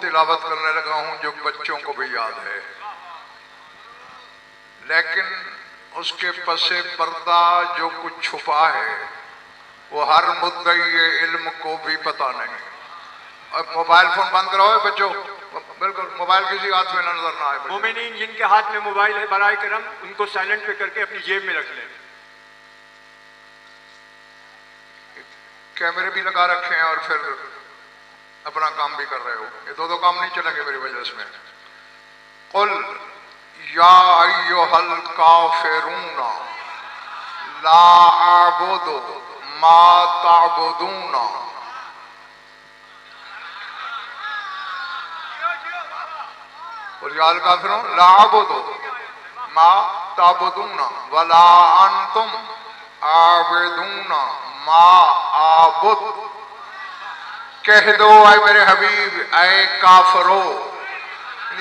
तिलावत करने लगा हूं जो बच्चों को भी याद है, लेकिन उसके पसे पर्दा जो कुछ छुपा है वो हर मुद्दई इल्म को भी पता नहीं। और मोबाइल फोन बंद कराओ बच्चों, बिल्कुल मोबाइल किसी हाथ में नजर ना आए। मोमिनीन जिनके हाथ में मोबाइल है बराए करम उनको साइलेंट पे करके अपनी जेब में रख लें। कैमरे भी लगा रखे हैं और फिर अपना काम भी कर रहे हो, ये दो काम नहीं चलेंगे मेरी वजह से। कुल या अय्युहल काफिरूना ला अअबुदु मा तअबुदूना। कुल या अय्युहल काफिरून ला अअबुदु मा तअबुदूना वला अंतुम आबिदूना मा आबुद। कह दो आए मेरे हबीब ऐ काफरो,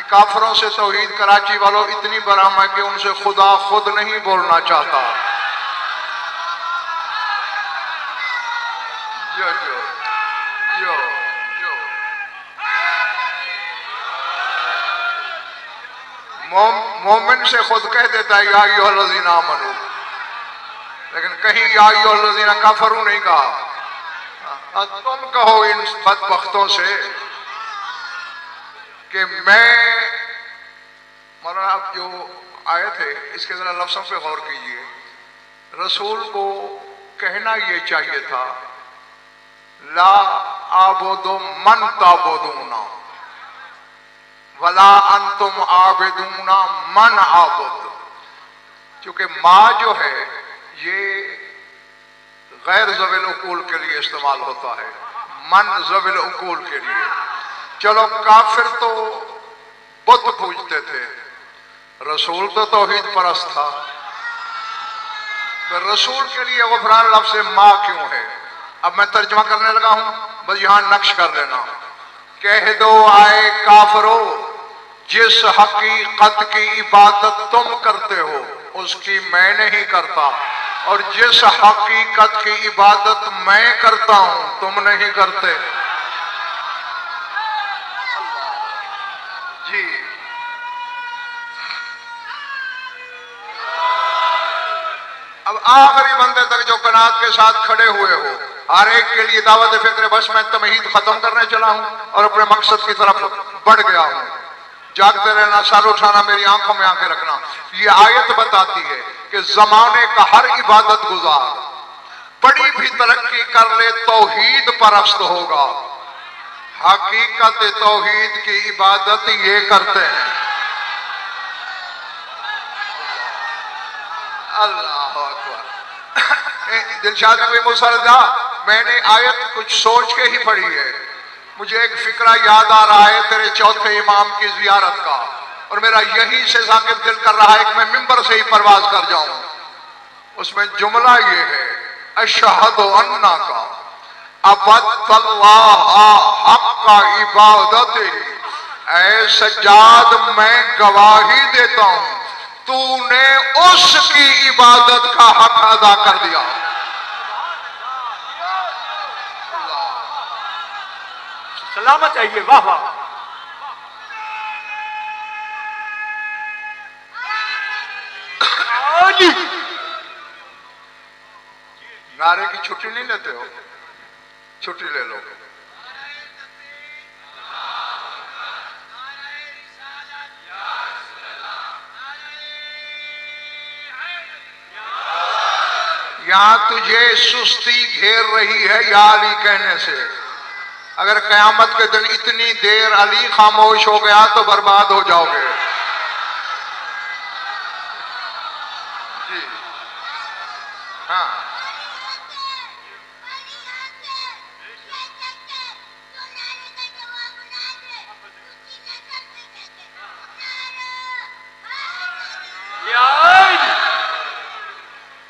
काफरों से तौहीद कराची वालों इतनी बराम है कि उनसे खुदा खुद नहीं बोलना चाहता। जो जो जो जो मोमिन से खुद कह देता है या अय्युहल्लज़ीना आमनू, लेकिन कहीं या अय्युहल्लज़ीना काफरू नहीं कहा। तुम कहो इन बदबख्तों से कि मैं, मौलाना आप जो आए थे इसके जरा लफ्ज़ों पे गौर कीजिए। रसूल को कहना ये चाहिए था ला आबुदु मन ताबुदूना वला अंतुम आबिदूना मन आबुद। क्योंकि माँ जो है ये गैर ज़विल उकूल के लिए इस्तेमाल होता है, मन ज़विल उकूल के लिए। चलो काफिर तो बुत पूजते थे, रसूल तो तौहीद परस्त था, तो रसूल के लिए गुफरान लफ्ज़ माँ क्यों है? अब मैं तर्जुमा करने लगा हूं, बस यहां नक्श कर लेना। कह दो आए काफिरो जिस हकीकत की इबादत तुम करते हो उसकी मैं नहीं करता, और जिस हकीकत की इबादत मैं करता हूं तुम नहीं करते। जी अब आखिरी बंदे तक जो कनात के साथ खड़े हुए हो, हर एक के लिए दावत फिक्र बस मैं तमहीद खत्म करने चला हूं और अपने मकसद की तरफ बढ़ गया हूं। जागते रहना, सर उठाना, मेरी आंखों में आंखें रखना। ये आयत बताती है कि जमाने का हर इबादत गुजार बड़ी भी तरक्की कर ले तौहीद परस्त होगा। हकीकत तौहीद की इबादत ये करते हैं। अल्लाह अकबर। दिलशाद नबी मुसरदा, मैंने आयत कुछ सोच के ही पढ़ी है। मुझे एक फिक्रा याद आ रहा है तेरे चौथे इमाम की जियारत का, और मेरा यही से साकिब दिल कर रहा है कि मैं मिंबर से ही परवाज कर जाऊं। उसमें जुमला ये है अशहदु अन्ना का अबदल्लाह हक़्क़ इबादतिही। ऐ सज्जाद मैं गवाही देता हूं तूने उसकी इबादत का हक अदा कर दिया। सलामत चाहिए, वाह वाह। नारे की छुट्टी नहीं लेते हो? छुट्टी ले लो। यहां तुझे सुस्ती घेर रही है या अली कहने से। अगर कयामत के दिन इतनी देर अली खामोश हो गया तो बर्बाद हो जाओगे। जी हाँ,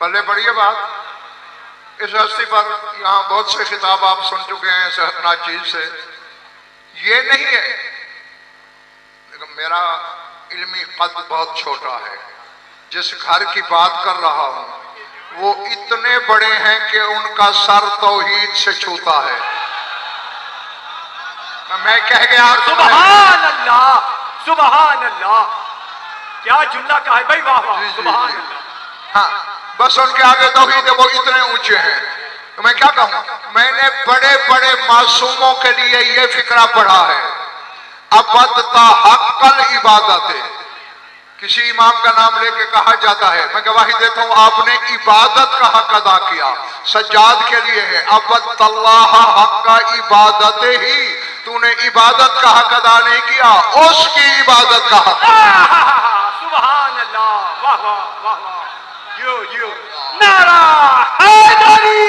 पहले बढ़िया बात। इस हस्ती पर यहाँ बहुत से खिताब आप सुन चुके हैं सहतना चीज से। ये नहीं है, लेकिन मेरा इल्मी कद बहुत छोटा है। जिस घर की बात कर रहा हूं वो इतने बड़े हैं कि उनका सर तौहीद से छूता है। मैं मैं कह गया और सुभान अल्लाह, सुभान अल्लाह, क्या जुमला कहा है भाई, वाह वाह, सुभान अल्लाह। हाँ, बस उनके आगे तौहीद है, वो इतने ऊंचे हैं, तो मैं क्या कहूं। मैंने बड़े बड़े मासूमों के लिए ये फिक्रा पढ़ा है, अबदता हक्कल इबादत है। किसी इमाम का नाम लेके कहा जाता है, मैं गवाही देता हूं, आपने इबादत का हक अदा किया, सज्जाद के लिए है, अबदल्लाह हक्का इबादत ही, तूने इबादत का हक अदा नहीं किया, उसकी इबादत का हक। सुभान अल्लाह, वाह वाह वाह वाह, यो नारा हैदरी।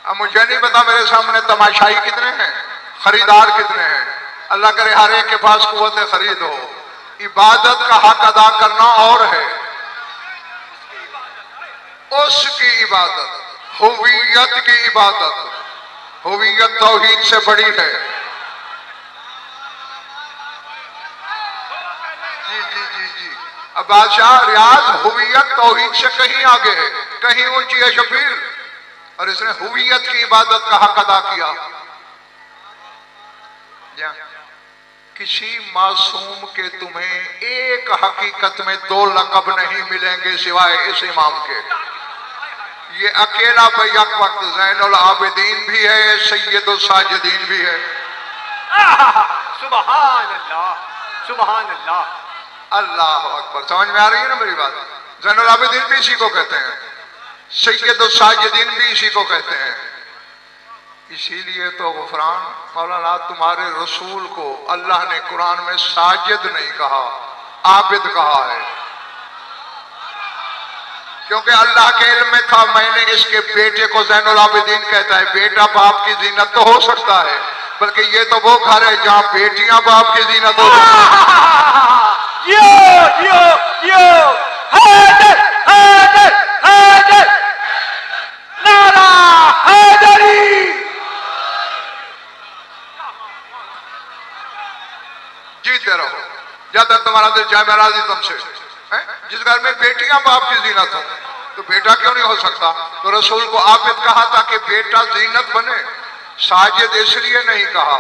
अब मुझे नहीं पता मेरे सामने तमाशाई कितने हैं, खरीदार कितने हैं। अल्लाह करे हर एक के पास कुव्वत खरीद हो। इबादत का हक अदा करना और है, उसकी इबादत, हुवियत की इबादत। हुवियत तौहीद से बड़ी है। जी जी जी जी। अब बादशाह रियाज हुवियत तौहीद से कहीं आगे है, कहीं ऊंची है शबीर, और इसने हुवियत की इबादत का हक अदा किया। किसी मासूम के तुम्हें एक हकीकत में 2 लक़ब नहीं मिलेंगे सिवाय इस इमाम के। ये अकेला बैक वक्त ज़ैनुल आबिदीन भी है, सैयदुल साजिदीन भी है। सुभान अल्लाह, सुभान अल्लाह, अल्लाह अकबर। समझ में आ रही है ना मेरी बात। ज़ैनुल आबिदीन भी इसी को कहते हैं, सैयदुल साजिदीन भी इसी को कहते हैं। इसीलिए तो गुफरान मौलाना, तुम्हारे रसूल को अल्लाह ने कुरान में साजिद नहीं कहा, आबिद कहा है, क्योंकि अल्लाह के इल्म में था मैंने इसके बेटे को ज़ैनुल आबिदीन कहता है। बेटा बाप की जीनत तो हो सकता है, बल्कि ये तो वो घर है जहां बेटियां बाप की जीनत हो सकती है। नारा हैदरी। जीते रहो जब तक तुम्हारा दिल चाहे, मैं राजी तुमसे। जिस घर में बेटियां बाप की जीनत हो, तो बेटा क्यों नहीं हो सकता। तो रसूल को आबिद कहा था कि बेटा जीनत बने, साजिद इसलिए नहीं कहा।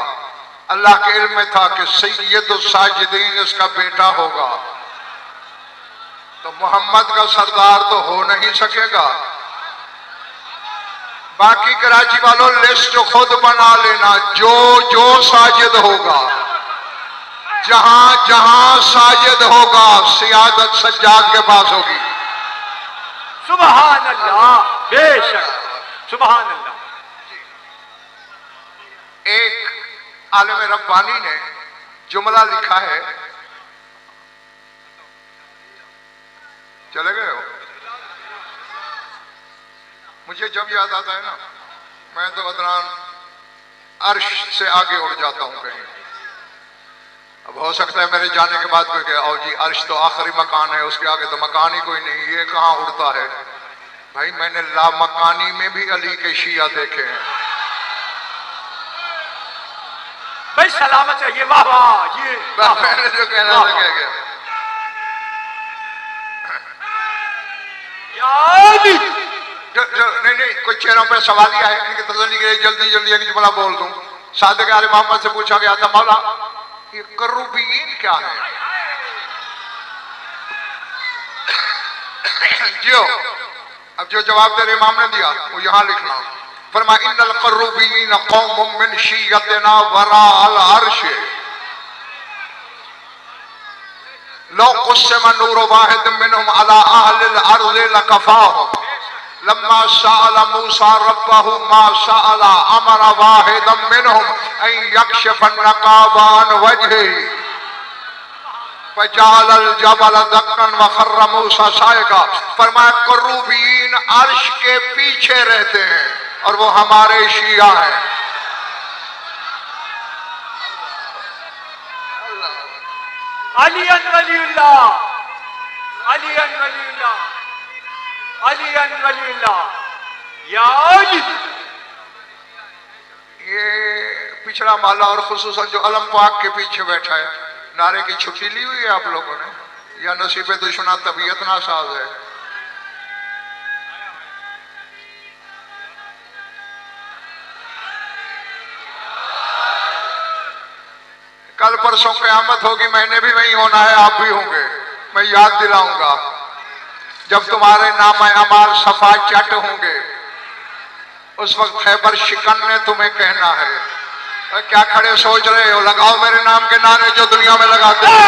अल्लाह के इल्म में था कि सैयदुल साजिदीन इसका बेटा होगा, तो मोहम्मद का सरदार तो हो नहीं सकेगा। बाकी कराची वालों लिस्ट खुद बना लेना, जो जो साजिद होगा, जहां जहां साजिद होगा, सियादत सज्जाद के पास होगी। सुभान अल्लाह, बेशक, सुभान अल्लाह। एक आलिम रब्बानी ने जुमला लिखा है, चले गए हो। मुझे जब याद आता है ना, मैं तो अदनान अर्श से आगे उड़ जाता हूं कहीं। अब हो सकता है मेरे जाने के बाद कोई कहे, आओ जी अर्श तो आखिरी मकान है, उसके आगे तो मकान ही कोई नहीं, ये कहां उड़ता है। भाई मैंने लामकानी में भी अली के शिया देखे हैं। भाई सलामत है, ये वाह वाह, ये मैंने जो कहना था कह गया। नहीं कोई चेहरों पे सवाल ही आए, इनकी तसल्ली के लिए जल्दी जल्दी एक जुमला बोल दूं। सादिक आले मोहम्मद से पूछा गया था, मौला ये करूबीन क्या है। जो अब जो जवाब तेरे इमाम ने दिया वो यहां लिखना। फरमा इन्नल करूबीन कौमुम मिन शियतना वरा अल अर्श लो क़ुस्सिम नूर वाहिद मिनहुम अला अहलिल अर्ज़ लकफ़ाहुम लम्मा सअल मूसा रब्बहु मा सअल अमर वाहिदम मिनहुम अन यकशिफ़ नक़ाब अन वजहिही फजअल जबल दक्कन व खर्र मूसा साइक़ा। फरमाया करूबीन अर्श के पीछे रहते हैं और वो हमारे शिया हैं। Alien Waliullah, alien Waliullah, alien Waliullah, या अली। ये पिछड़ा माला और खुसूसन जो अलम पाक के पीछे बैठा है, नारे की छुट्टी ली हुई है आप लोगों ने, या नसीब दुश्मना तबीयत नासाज है। कल परसों क़यामत होगी, मैंने भी वहीं होना है, आप भी होंगे। मैं याद दिलाऊंगा जब तुम्हारे नाम अमाल सफा चट होंगे, उस वक्त खैबर शिकन ने तुम्हें कहना है क्या खड़े सोच रहे हो, लगाओ मेरे नाम के नारे जो दुनिया में लगाते हैं।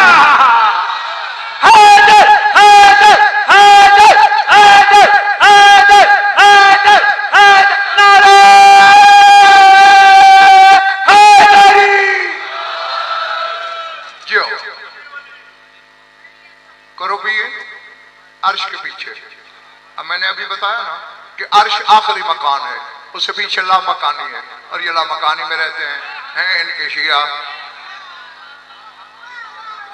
करो भी ये अर्श के पीछे। अब मैंने अभी बताया ना कि अर्श आखिरी मकान है, उससे पीछे ला मकानी है, और ये ला मकानी में रहते हैं इनके शिया।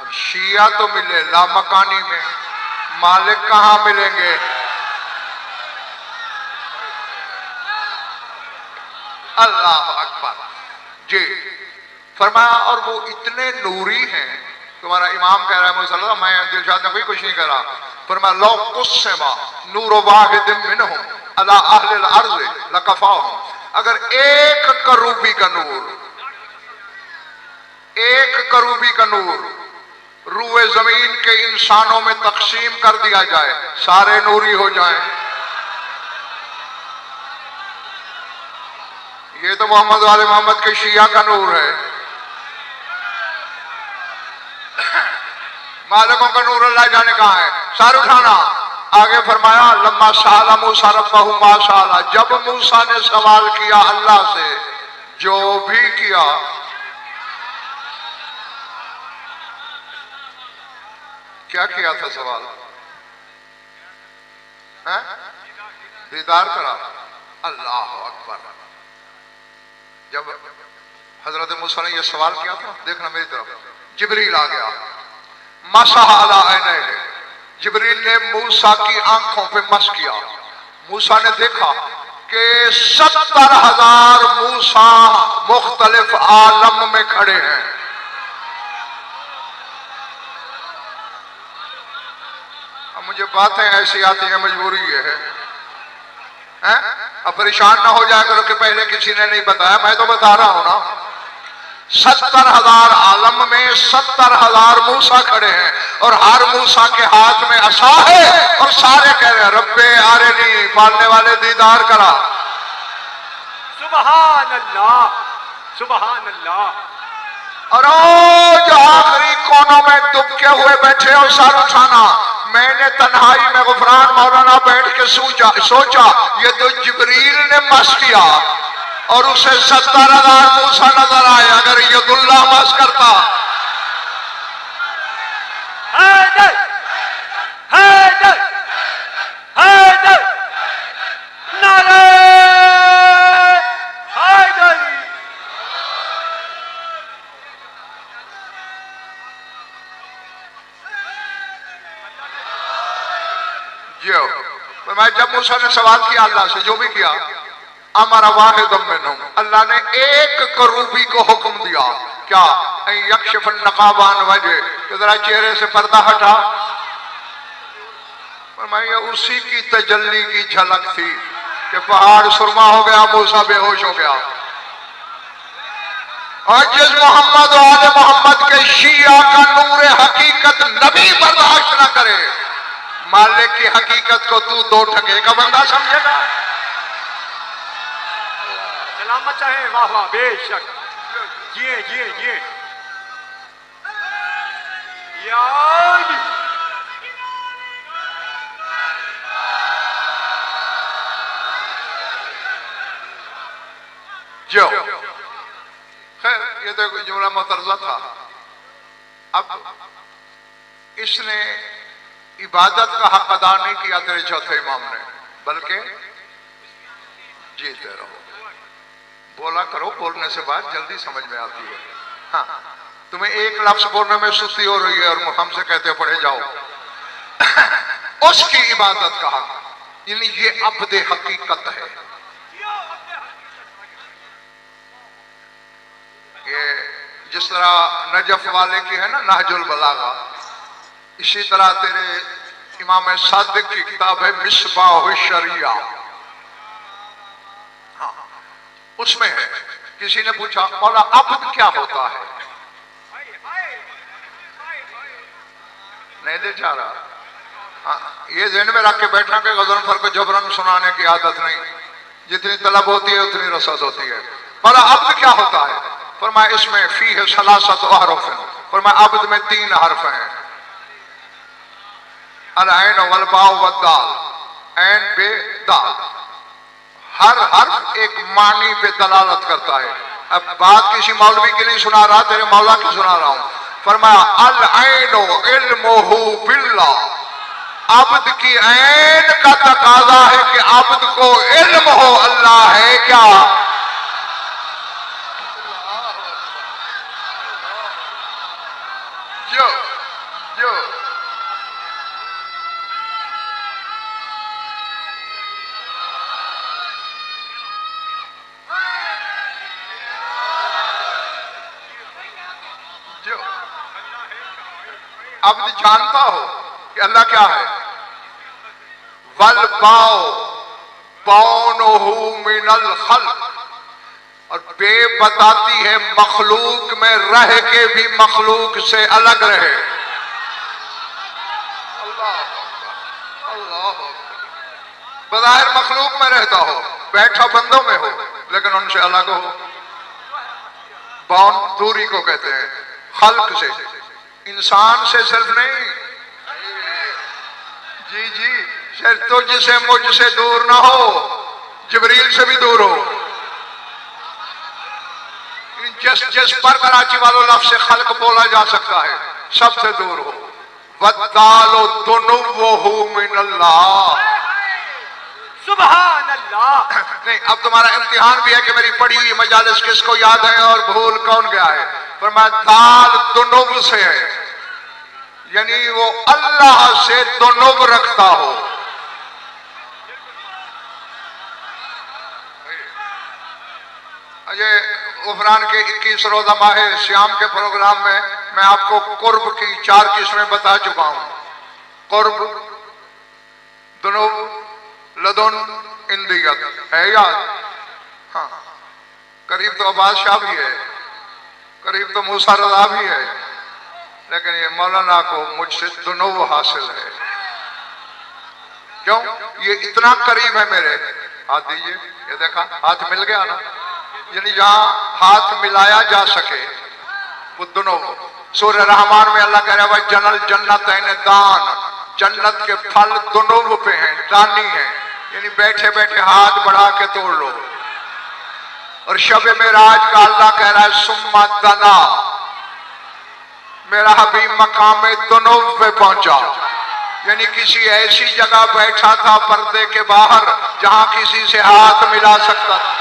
अब शिया तो मिले ला मकानी में, मालिक कहां मिलेंगे? अल्लाह अकबर जी। फरमाया और वो इतने नूरी हैं, तुम्हारा इमाम कह रहा है मुसल्ला, मैं दिलशाद ने कोई कुछ नहीं करा। फरमाया लौ कुस्समा नूर वाहिदिन मिनहुम अला अहलिल अर्ज़ लकफ़ाहुम, अगर एक करूबी का नूर, एक करूबी का नूर रूए जमीन के इंसानों में तकसीम कर दिया जाए, सारे नूरी हो जाएं। ये तो मोहम्मद वाले मोहम्मद के शिया का नूर है। मालिकों का नूर अल्लाह जाने कहां है, सारे उठाना। आगे फरमाया लम्मा साला मूसा रब्बहु मा साला, जब मूसा ने सवाल किया अल्लाह से जो भी किया, क्या किया था सवाल? दीदार करा। अल्लाह अकबर। जब हजरत मूसा ने यह सवाल किया था, देखना मेरी तरफ, जिब्रील आ गया। मसह अला ऐनैहि, जिब्रील ने मूसा की आंखों पे मस किया। मूसा ने देखा कि 70,000 मूसा मुख्तलिफ आलम में खड़े हैं। अब मुझे बातें ऐसी आती हैं, मजबूरी ये है। अब परेशान ना हो जाए करो कि पहले किसी ने नहीं बताया, मैं तो बता रहा हूं ना। 70,000 आलम में 70,000 मूसा खड़े हैं, और हर मूसा के हाथ में असा है, और सारे कह रहे हैं रब्बे आरिनी, पालने वाले दीदार करा। सुभान अल्लाह, सुभान अल्लाह। और जो आखिरी कोनों में दुबके हुए बैठे हो, सर उठाना। मैंने तन्हाई में गुफरान मौलाना बैठ के सोचा ये तो जिब्रील ने मस किया, और उसे 70,000 मूसा नजर आए। अगर ये दुल्ला मस करता, हैदर हैदर हैदर नारे हैदरी। जो मैं जब मूसा ने सवाल किया अल्लाह से, जो भी किया, अमरा वाहिदम मिनहुम, अल्लाह ने एक करूबी को हुक्म दिया, क्या? यक्शिफन नकाबान वजह, तो जरा चेहरे से पर्दा हटा। फरमाया उसी की तजल्ली की झलक थी कि पहाड़ सुरमा हो गया, मूसा बेहोश हो गया। और जिस मोहम्मद वाले मोहम्मद के शिया का नूर हकीकत नबी बर्दाश्त न करे, मालिक की हकीकत को तू दो टके का बंदा समझेगा? सलामत चाहे, वाह वाह, बेशक। जिए जिए जिए याद। जो खैर ये तो एक जुमला मुतरज़ा था। अब इसने इबादत का हक अदा नहीं किया तेरे चौथे इमाम ने, बल्कि जीते रहो, बोला करो, बोलने से बात जल्दी समझ में आती है। हाँ, तुम्हें एक लफ्ज बोलने में सुस्ती हो रही है और हमसे कहते पढ़े जाओ। उसकी इबादत का हक, यानी ये अब्द हकीकत है। ये जिस तरह नजफ वाले की है ना नहजुल बलागा, इसी तरह तेरे इमाम सादिक की किताब है मिसबाह शरिया, उसमें है। किसी ने पूछा मौला अब्द क्या होता है? नहीं दे जा रहा। ये ज़हन में रख के बैठना कि गज़नफर को जबरन सुनाने की आदत नहीं, जितनी तलब होती है उतनी रसद होती है। पर अब्द क्या होता है? फरमाया इसमें फी है सलासत हरफ, फरमाया अब्द में 3 हर्फ हैं, अल ऐन वल बाउ वद्दाल, ऐन बे दाल। हर हर्फ एक मानी पे दलालत करता है। अब बात किसी मौलवी की नहीं सुना रहा, तेरे मौला की सुना रहा हूं। फरमाया अल ऐनो इल्मुहु बिल्लाह, अब्द की ऐन का तकाजा है कि अब्द को इल्म हो अल्लाह है क्या। जो जो जो अब्द जानता हो कि अल्लाह क्या है। वल बाओ बौनहु मिनल खल्क, और बे बताती है मखलूक में रह के भी मखलूक से अलग रहे। अल्लाह अल्लाह, बज़ाहिर मखलूक में रहता हो, बैठा बंदों में हो, लेकिन उनसे अलग हो। बौन दूरी को कहते हैं, खल्क से, इंसान से सिर्फ नहीं। जी जी, सिर्फ तुझसे मुझसे दूर ना हो, जिब्रील से भी दूर हो। जिस पर कराची वालों लफ्ज़ से खल्क बोला जा सकता है, सबसे दूर हो। वद्दालो दुनुव्वुहु मिनल्लाह, सुभान अल्लाह। नहीं, अब तुम्हारा इम्तिहान भी है कि मेरी पढ़ी हुई मजालिस किसको याद है और भूल कौन गया है। पर मैं दाल दुनुव से है, यानी वो अल्लाह से दुनुव रखता हो। ये उफरान के 21 रोजा माहे श्याम के प्रोग्राम में मैं आपको कुर्ब की 4 किस्में बता चुका हूं। कुर्ब, दुनुव, लदुन, इंदियत है याद। हाँ, करीब तो अब्बास शाह भी है, करीब तो मूसा रज़ा भी है, लेकिन ये मौलाना को मुझसे दुनुव हासिल है। क्यों? ये इतना करीब है मेरे। हाथ दीजिए, ये देखा हाथ मिल गया ना, यानी जहां हाथ मिलाया जा सके वो दुनुव। सूरह रहमान में अल्लाह कह रहा है जनल जन्नत दान, जन्नत के फल दुनुव पे हैं, दानी है, यानी बैठे बैठे हाथ बढ़ा के तोड़ लो। और शब मेराज का अल्लाह कह रहा है सुम्मा दना, मेरा हबीब मकाम दुनुव पे पहुंचा, यानी किसी ऐसी जगह बैठा था पर्दे के बाहर जहां किसी से हाथ मिला सकता था।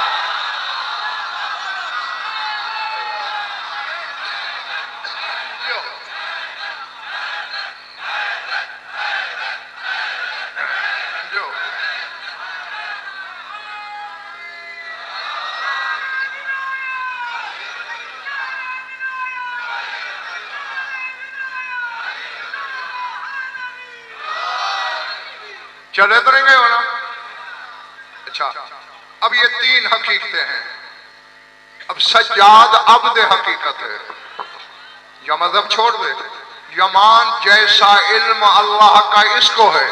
चले तो नहीं गए हो ना। अच्छा, अब ये 3 हकीकतें हैं। अब सज्जाद अब्द हकीकत है, या मजहब छोड़ दे। यमान जैसा इल्म अल्लाह का इसको है,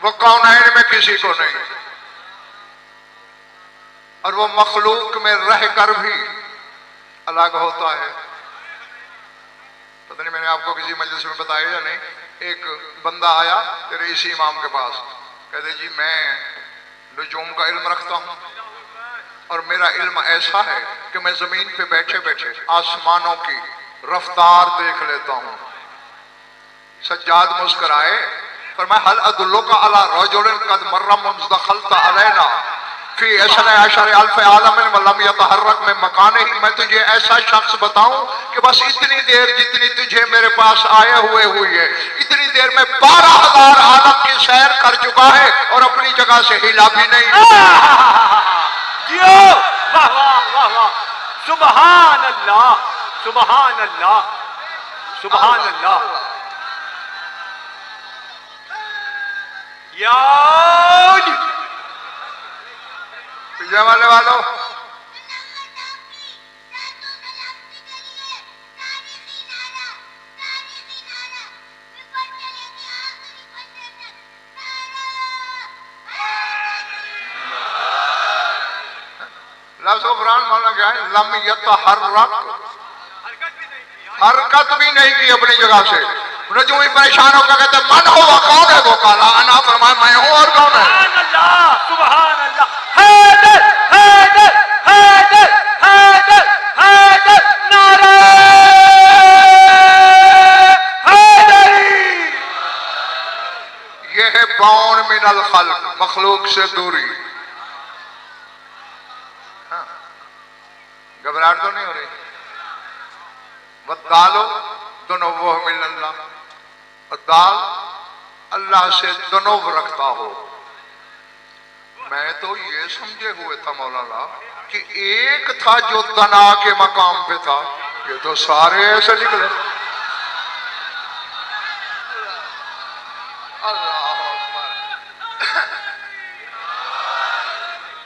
वो कौनैन में किसी को नहीं, और वो मखलूक में रहकर भी अलग होता है। पता नहीं मैंने आपको किसी मजलिस में बताया या नहीं। एक बंदा आया तेरे इसी इमाम के पास, कहते जी मैं नुजूम का इल्म रखता हूं और मेरा इल्म ऐसा है कि मैं जमीन पे बैठे बैठे आसमानों की रफ्तार देख लेता हूं। सज्जाद मुस्कुराए, पर मैं हल अदुल्लो का अला रजुलिन कद मर्रा मुंदखलता अलैना फी असना अशर अल्फ आलमिन वलम यतहर्रक में मकाने ही, मैं तुझे ऐसा शख्स बताऊं कि बस इतनी देर जितनी तुझे मेरे पास आए हुए हुई है, इतनी देर में 12,000 आलम की सैर कर चुका है और अपनी जगह से हिला भी नहीं। वाह वाह वाह वाह, सुभान अल्लाह सुभान अल्लाह सुभान अल्लाह। या पिज्जा वाले वालों, लफ्ज़ गुफरान माना क्या है? लम यतहर्रक, हरकत भी नहीं की अपनी जगह से। रजूई परेशान होकर कहते मन होगा, कौन है वो काला? अना फरमाए मैं हूं, और कौन है? सुभान अल्लाह, हैदर हैदर हैदर हैदर हैदर, नारे हैदरी। ये है बौन मिनल खल्क, मखलूक से दूरी। हाँ। घबराहट तो नहीं हो रही? वदालो दोनों वो मिल्ला, दाल अल्लाह से दोनों रखता हो। मैं तो ये समझे हुए था मौलाना कि एक था जो तना के मकाम पे था, ये तो सारे ऐसे निकले।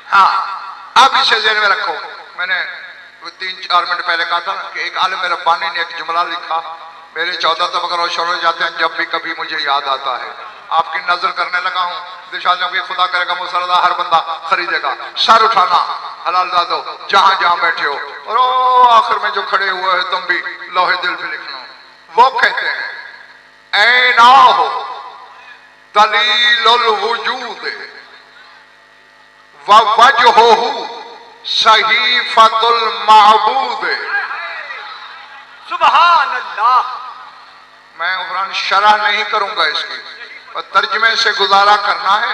हाँ, अब इसे ज़हन में रखो। मैंने 3-4 मिनट पहले कहा था कि एक आलिम रब्बानी ने एक जुमला लिखा, मेरे 14 तबक़ रोशन हो जाते हैं जब भी कभी मुझे याद आता है। आपकी नजर करने लगा हूँ, दिशा जब ये खुदा करेगा मुसलदा हर बंदा खरीदेगा। सर उठाना हलाल दादो जहां जहां बैठे हो, और ओ आखिर में जो खड़े हुए हो तुम भी लोहे दिल पे लिखना। वो कहते हैं ऐ ना हो दलीलुल वजूद व वजहुहु सहीफतुल माबूद। सुभान अल्लाह। मैं कुरान शरह नहीं करूंगा इसकी, पर तर्जमे से गुजारा करना है।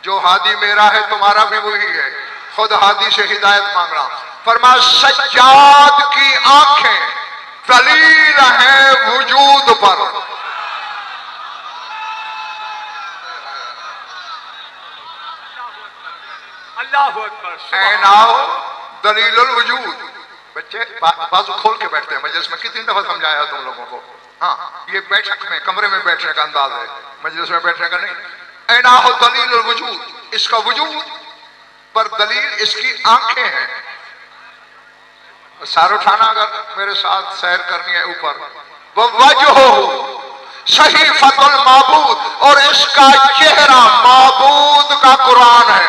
जो हादी मेरा है तुम्हारा भी वही है, खुद हादी से हिदायत मांगना। फरमा सज्जाद की आंखें दलील हैं वजूद पर। अल्लाहु अकबर। ऐ ना हो दलीलुल वजूद। बच्चे बाजू खोल के बैठते हैं मजलिस में, कितनी दफा समझाया है तुम लोगों को। हाँ, ये बैठक में कमरे में बैठने का अंदाज है, मजलिस में बैठने का नहीं। ऐ ना हो दलीलुल वजूद, इसका वजूद पर दलील इसकी आंखें हैं। सार उठाना अगर मेरे साथ सैर करनी है ऊपर, वो वजह सहीफतुल माबूद, और इसका चेहरा माबूद का कुरान है।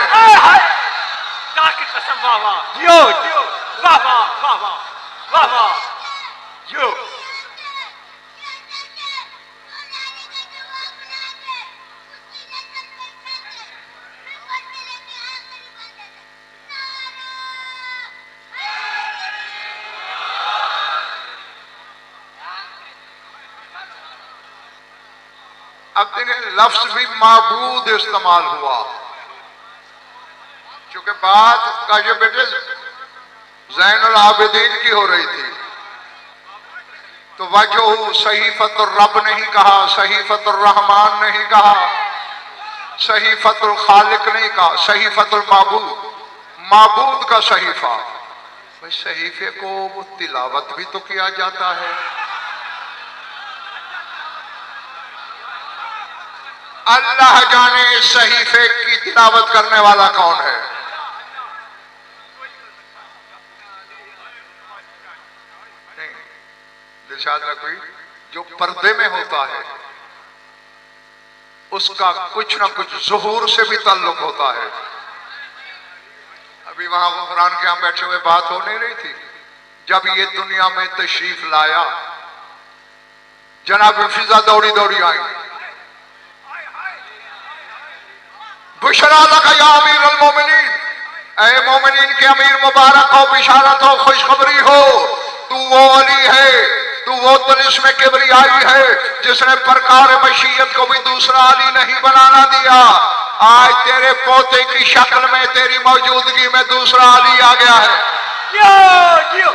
की कसम, वाह वाह, जियो जियो, वाह वाह वाह वाह वाह वाह, जियो। अब देखिए लफ्ज भी माबूद इस्तेमाल हुआ, क्योंकि बात का ये बेटे ज़ैनुल आबिदीन की हो रही थी, तो वजह सहीफतुर रब नहीं कहा, सहीफतुर रहमान नहीं कहा, सहीफतुल खालिक नहीं कहा, सहीफतुल माबूद, माबूद का सहीफा। भाई सहीफे को तिलावत भी तो किया जाता है। अल्लाह जाने इस सहीफे की तिलावत करने वाला कौन है। नहीं, दिलशाद रखोई, जो पर्दे में होता है उसका कुछ ना कुछ ज़ुहूर से भी ताल्लुक होता है। अभी वहां कुरान के यहां बैठे हुए बात हो नहीं रही थी, जब ये दुनिया में तशरीफ लाया जनाब फिजा दौड़ी दौड़ी आई, बुशरा लका या अमीर अल मोमिनीन, ऐ मोमिनीन के अमीर मुबारक हो, बिशारत हो, खुशखबरी हो, तू वो अली है, तू वो तिलिस्म किबरियाई है जिसने प्रकार मशीयत को भी दूसरा अली नहीं बनाना दिया। आज तेरे पोते की शक्ल में तेरी मौजूदगी में दूसरा अली आ गया है। जियो जियो,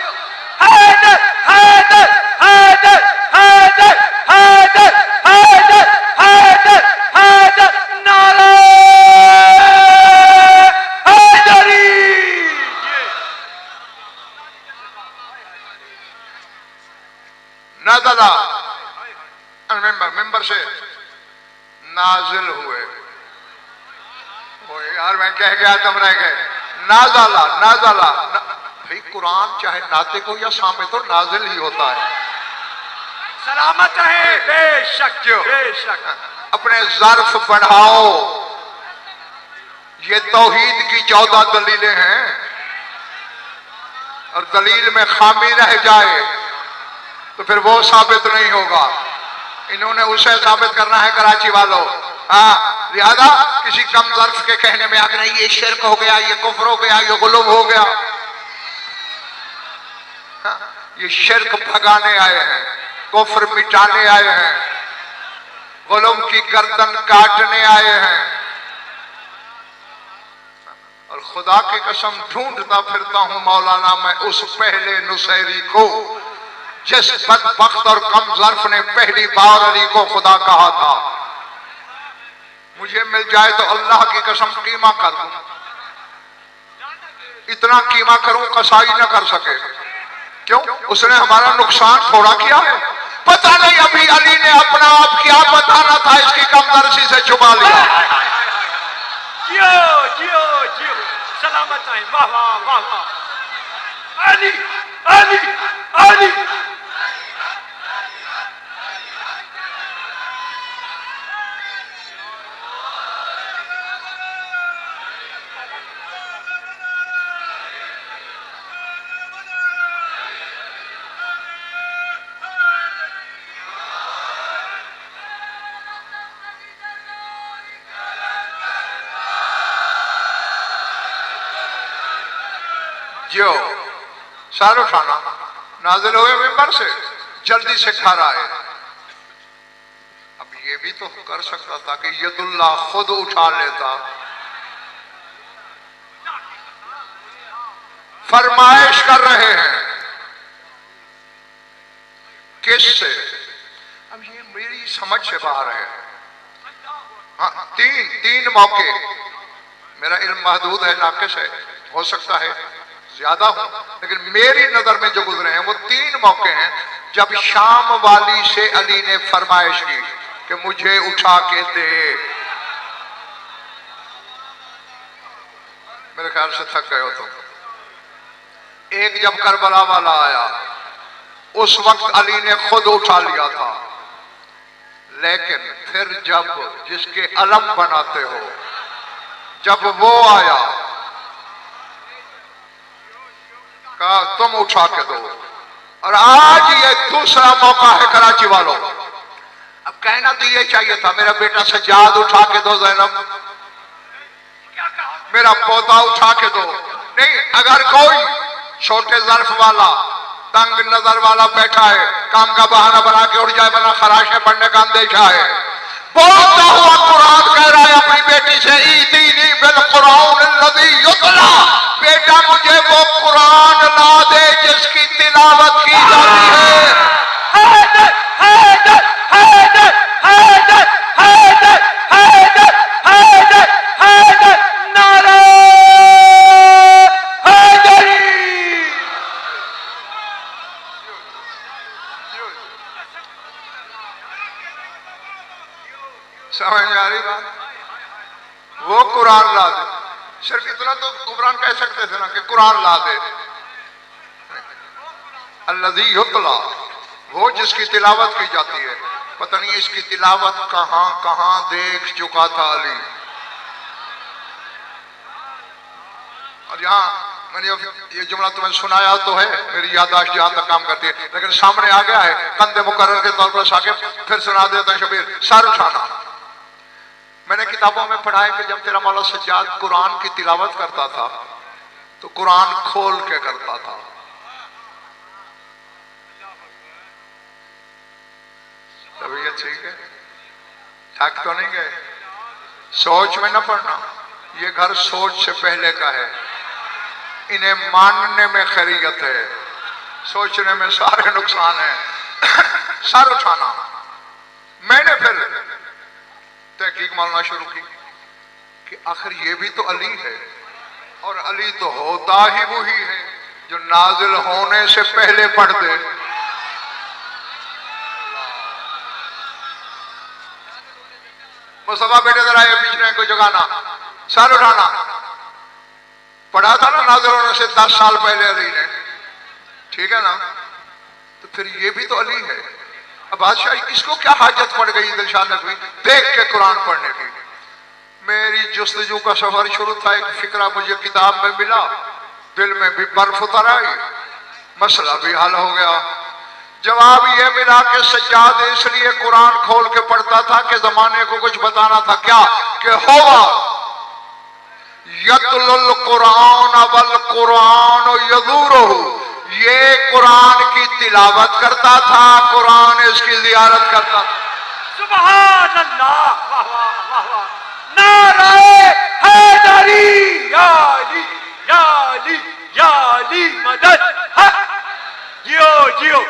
हैदर हैदर हैदर हैदर हैदर हैदर हैदर हैदर, नारे नज़ला मिंबर से नाजिल हुए। यार मैं कह गया तुम रह गए। नाज़ला नाज़ला भाई कुरान चाहे नातिक हो या सामित हो, नाजिल ही होता है। सलामत है, बेशक बेशक। अपने ज़र्फ बढ़ाओ, ये तौहीद की 14 दलीलें हैं। और दलील में खामी रह जाए तो फिर वो साबित नहीं होगा। इन्होंने उसे साबित करना है कराची वालों। हाँ, लिहाजा किसी कम ज़र्फ के कहने में आगे नहीं, ये शिर्क हो गया, ये कुफ्र हो गया, ये गुलूम हो गया। हाँ, ये शिर्क भगाने आए हैं, कुफ्र मिटाने आए हैं, गुलूम की गर्दन काटने आए हैं। और खुदा की कसम ढूंढता फिरता हूं मौलाना मैं उस पहले नुसैरी को जिस बदबख्त और कम ज़र्फ ने पहली बार अली को खुदा कहा था। मुझे मिल जाए तो अल्लाह की कसम कीमा कर दूं, इतना कीमा करूं कसाई न कर सके। क्यों? उसने हमारा नुकसान थोड़ा किया है। पता नहीं अभी अली ने अपना आप क्या बताना था, इसकी कमदर्शी से छुपा लिया। जियो जियो जियो, सलामत है। वाह वाह वाह वाह। अली अली अली। जो शाहरुख खाना नाजिल हुए मिंबर से जल्दी से घर आए। अब ये भी तो कर सकता था कि यदुल्ला खुद उठा लेता। फरमाइश कर रहे हैं किससे? अब ये मेरी समझ से बाहर है। हाँ, तीन मौके, मेरा इल्म महदूद है, नाकिस है, हो सकता है ज्यादा हो, लेकिन मेरी नजर में जो गुजरे हैं वो 3 मौके हैं जब शाम वाली से अली ने फरमाइश की कि मुझे उठा के दे। मेरे ख्याल से थक गए हो तुम। एक जब करबला वाला आया, उस वक्त अली ने खुद उठा लिया था, लेकिन फिर जब जिसके अलम बनाते हो, जब वो आया कहा तुम उठा के दो। और आज ये दूसरा मौका है कराची वालों। अब कहना तो ये चाहिए था मेरा बेटा सज्जाद उठा के दो, ज़ैनब मेरा पोता उठा के दो। नहीं, अगर कोई छोटे ज़र्फ वाला तंग नजर वाला बैठा है, काम का बहाना बना के उड़ जाए, बना खराशे पढ़ने का अंदेशा है, बोलता हुआ कुरान कह रहा है अपनी बेटी से, ईदीनी बिल कुरान लदी युतला, बेटा मुझे वो कुरान ला दे जिसकी तिलावत की जाती है। हैदर हैदर हैदर हैदर हैदर हैदर हैदर हैदर, नारे हैदरी। समझ में आ रही बात? वो कुरान ला दे, सिर्फ इतना तो कुरान कह सकते थे ना कि कुरान ला दे। अल्लज़ी युतला, वो जिसकी तिलावत की जाती है। पता नहीं इसकी तिलावत कहां कहां देख चुका था अली। और यहाँ मैंने ये जुमला तुम्हें सुनाया तो है, मेरी याददाश्त जहां तक काम करती है, लेकिन सामने आ गया है, कंधे मुकर्रर के तौर पर साके फिर सुना देता है शबीर। शाहरुख खाना, मैंने किताबों में पढ़ा है कि जब तेरा मौला सज्जाद कुरान की तिलावत करता था तो कुरान खोल के करता था। तभी ये ठीक है, थक तो नहीं गए? सोच में न पढ़ना, ये घर सोच से पहले का है, इन्हें मानने में खैरियत है, सोचने में सारे नुकसान है। सर उठाना, मैंने फिर तहकीक मानना शुरू की कि आखिर ये भी तो अली है, और अली तो होता ही वही है जो नाजिल होने से पहले पढ़ दे। मुस्तफा बेटे जरा ये बीच में कोई जगाना, सर उठाना, पढ़ा था ना नाजिल होने से 10 साल पहले अली ने, ठीक है ना? तो फिर ये भी तो अली है। अब बादशाह इसको क्या हाजत पड़ गई दिलशाद नकवी देख के कुरान पढ़ने की? मेरी जुस्तजू का सफर शुरू था, एक फिक्रा मुझे किताब में मिला, दिल में भी बर्फ उतर आई, मसला भी हल हो गया। जवाब ये मिला कि सज्जाद इसलिए कुरान खोल के पढ़ता था कि जमाने को कुछ बताना था, क्या कि होगा यतलुल कुरान वल कुरान यज़ूरुहु, ये कुरान की तिलावत करता था, कुरान इसकी जियारत करता था। सुभान अल्लाह, वाह वाह वाह वाह, नारे हैदरी, या अली या अली या अली मदद है। जियो जियो।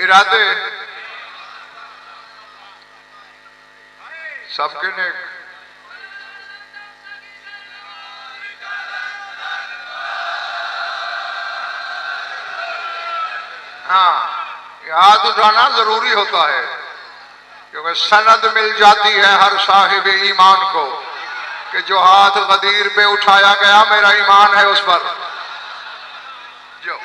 इरादे सबके नेक, हाँ याद उठाना जरूरी होता है, क्योंकि सनद मिल जाती है हर साहिब ईमान को कि जो हाथ गदीर पे उठाया गया मेरा ईमान है उस पर। जो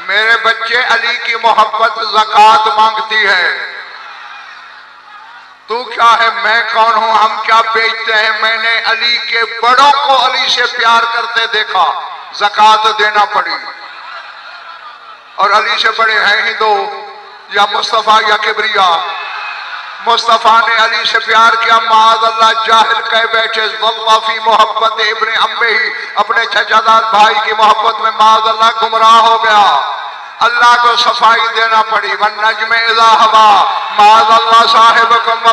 मेरे बच्चे अली की मोहब्बत ज़कात मांगती है। तू क्या है, मैं कौन हूं, हम क्या बेचते हैं। मैंने अली के बड़ों को अली से प्यार करते देखा, ज़कात देना पड़ी। और अली से बड़े हैं ही दो, या मुस्तफ़ा या किबरिया। मुस्तफ़ा ने अली से प्यार किया, माज़ अल्लाह जाहिल कह बैठे ज़ल्लाफ़ी मोहब्बत इब्ने अम्मे ही, अपने चचादार भाई की मोहब्बत में माज़ अल्लाह गुमराह हो गया। अल्लाह को सफाई देना पड़ी। वन नज्म इज़ा हवा माज़ अल्लाह साहिबकुम।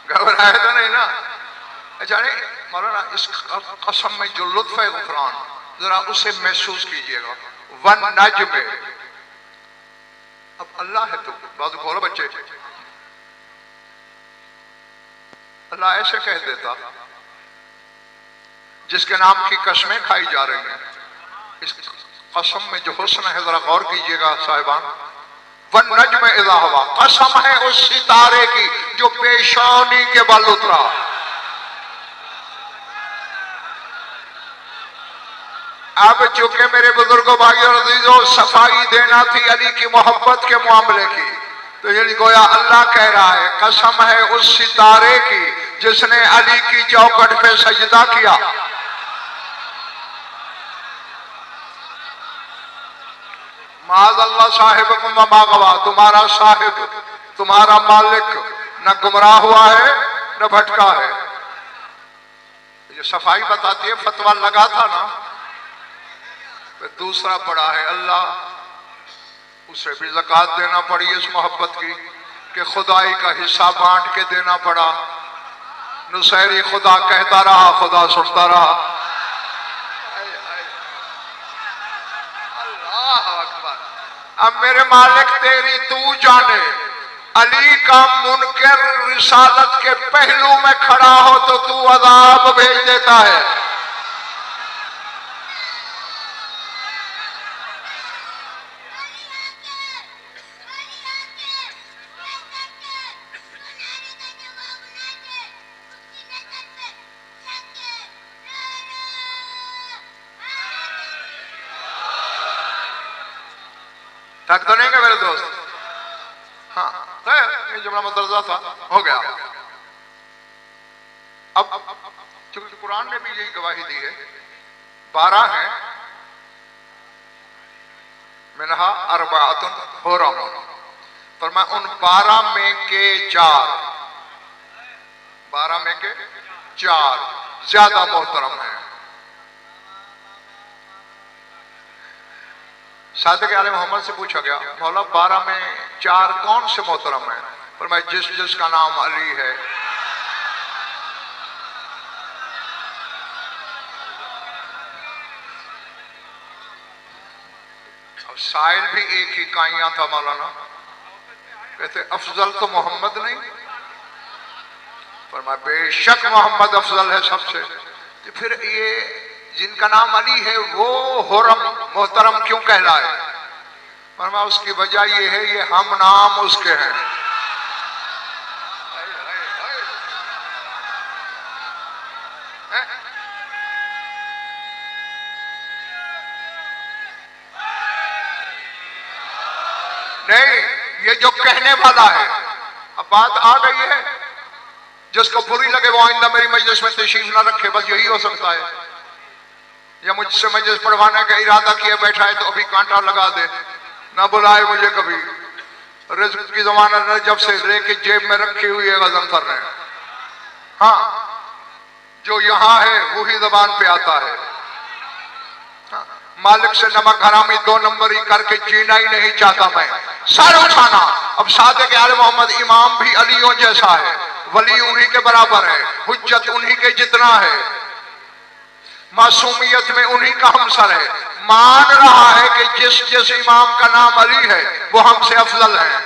घबराए तो नहीं ना? अच्छा नहीं मौलाना, इस कसम में जो लुत्फ है गुफरान, जरा उसे महसूस कीजिएगा। वन नज्म, अब अल्लाह है तो बात खोलो बच्चे, अल्लाह ऐसे कह देता जिसके नाम की कसमें खाई जा रही हैं। इस कसम में जो हुस्न है जरा गौर कीजिएगा साहिबान। वन नज्म इज़ा हवा, कसम है उस सितारे की जो पेशानी के बल उतरा। अब चूंकि मेरे बुजुर्गों भाइयों और अजीजों सफाई देना थी अली की मोहब्बत के मामले की, तो ये गोया अल्लाह कह रहा है कसम है उस सितारे की जिसने अली की चौखट पे सजदा किया। माज़ अल्लाह साहिबकुम व मा गवा, तुम्हारा साहिब तुम्हारा मालिक न गुमराह हुआ है न भटका है। ये सफाई बताती है, फतवा लगा था ना। दूसरा पड़ा है अल्लाह, उसे भी ज़कात देना पड़ी इस मोहब्बत की कि खुदाई का हिस्सा बांट के देना पड़ा। नुसैरी खुदा कहता रहा, खुदा सुनता रहा। अल्लाह अकबर। अब मेरे मालिक तेरी तू जाने, अली का मुनकर रिसालत के पहलू में खड़ा हो तो तू अज़ाब भेज देता है। थक तो नहीं गए मेरे दोस्त? हाँ, ये जुमला मदरसा था, हो गया। अब चूंकि कुरान ने भी यही गवाही दी है, 12 हैं, मिनहा अरबाअतुन हुरम, पर मैं उन 12 में के 4 ज्यादा मोहतरम हैं। सादिक आले मोहम्मद से पूछा गया, मौला 12 में 4 कौन से मोहतरम हैं? पर मैं जिसका नाम अली है, अब साहिल भी एक ही काइया था मौलाना, कहते अफजल तो मोहम्मद नहीं, पर मैं बेशक मोहम्मद अफजल है सबसे। तो फिर ये जिनका नाम अली है वो हुरम मोहतरम क्यों कहलाए? फरमा उसकी वजह ये है, ये हम नाम उसके हैं। नहीं, ये जो कहने वाला है, अब बात आ गई है, जिसको बुरी लगे वो आइंदा मेरी मजलिस में तशरीफ ना रखे, बस यही हो सकता है। या मुझसे मजलिस पढ़वाने का इरादा किए बैठा है तो अभी कांटा लगा दे, ना बुलाए मुझे कभी। रिज़्क़ की ज़मानत ने जब से लेके जेब में रखी हुई है गज़म कर रहे हैं। हाँ, जो यहाँ है वही ज़बान पे आता है। हाँ, मालिक से नमक हरामी 2 नंबर ही करके जीना ही नहीं चाहता मैं, सर उठाना। अब सादिक़ आले मोहम्मद इमाम भी अलियों जैसा है, वली उन्हीं के बराबर है, हुज्जत उन्हीं के जितना है, मासूमियत में उन्हीं का हमसर है। मान रहा है कि जिस इमाम का नाम अली है वो हमसे अफजल है।